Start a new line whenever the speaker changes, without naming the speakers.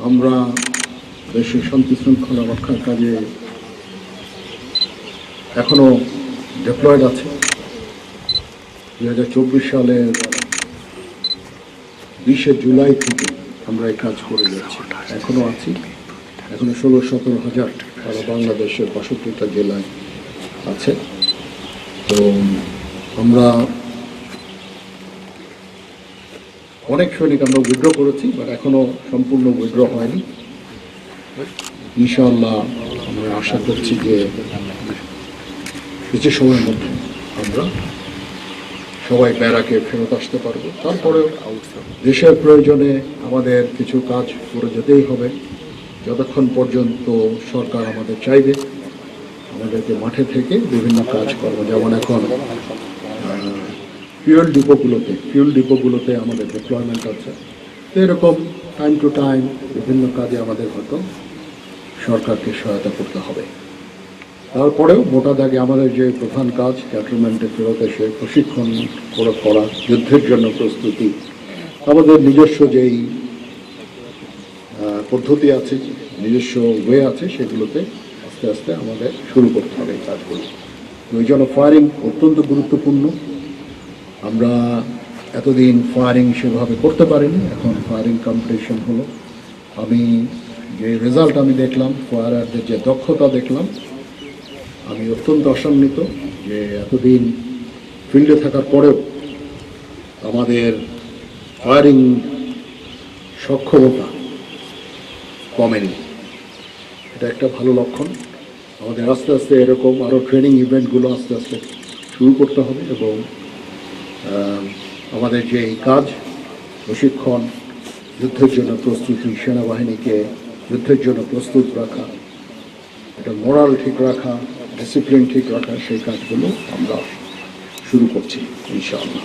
আমরা দেশের শান্তি শৃঙ্খলা রক্ষার কাজে এখনও ডিপ্লয়েড আছে। 2024 সালের 20শে জুলাই থেকে আমরা এই কাজ করে যাচ্ছি, এখনও আছি। এখনও 16-17 হাজার সারা বাংলাদেশের 62টা জেলায় আছে। তো আমরা অনেক সৈনিক আমরা উইথড্র করেছি, বাট এখনও সম্পূর্ণ উইথড্র হয়নি। ইনশাআল্লাহ আমরা আশা করছি যে কিছু সময়ের মধ্যে আমরা সবাই ব্যারাকে ফেরত আসতে পারবো। তারপরেও দেশের প্রয়োজনে আমাদের কিছু কাজ করে যেতেই হবে, যতক্ষণ পর্যন্ত সরকার আমাদের চাইবে আমাদেরকে মাঠে থেকে বিভিন্ন কাজ করবো। যেমন এখন ফিউল ডিপোগুলোতে আমাদের ডিপ্লয়মেন্ট আছে। তো এরকম টাইম টু টাইম বিভিন্ন কাজে আমাদের হয়তো সরকারকে সহায়তা করতে হবে। তারপরেও মোটা দাগে আমাদের যে প্রধান কাজ, ক্যান্টনমেন্টে ফেরত এসে প্রশিক্ষণ করা, যুদ্ধের জন্য প্রস্তুতি, আমাদের নিজস্ব যেই পদ্ধতি আছে, নিজস্ব ওয়ে আছে, সেগুলোতে আস্তে আস্তে আমাদের শুরু করতে হবে এই কাজগুলো। ওই জন্য ফায়ারিং অত্যন্ত গুরুত্বপূর্ণ। আমরা এতদিন ফায়ারিং সেভাবে করতে পারিনি, এখন ফায়ারিং কম্পিটিশন হলো। আমি যে রেজাল্ট আমি দেখলাম, ফায়ারারদের যে দক্ষতা দেখলাম, আমি অত্যন্ত আশান্বিত যে এতদিন ফিল্ডে থাকার পরেও আমাদের ফায়ারিং সক্ষমতা কমেনি। এটা একটা ভালো লক্ষণ। আমাদের আস্তে আস্তে এরকম আরও ট্রেনিং ইভেন্টগুলো আস্তে আস্তে শুরু করতে হবে এবং আমাদের যে এই কাজ, প্রশিক্ষণ, যুদ্ধের জন্য প্রস্তুতি, সেনাবাহিনীকে যুদ্ধের জন্য প্রস্তুত রাখা, এটা মোরাল ঠিক রাখা, ডিসিপ্লিন ঠিক রাখা, সেই কাজগুলো আমরা শুরু করছি ইনশাআল্লাহ।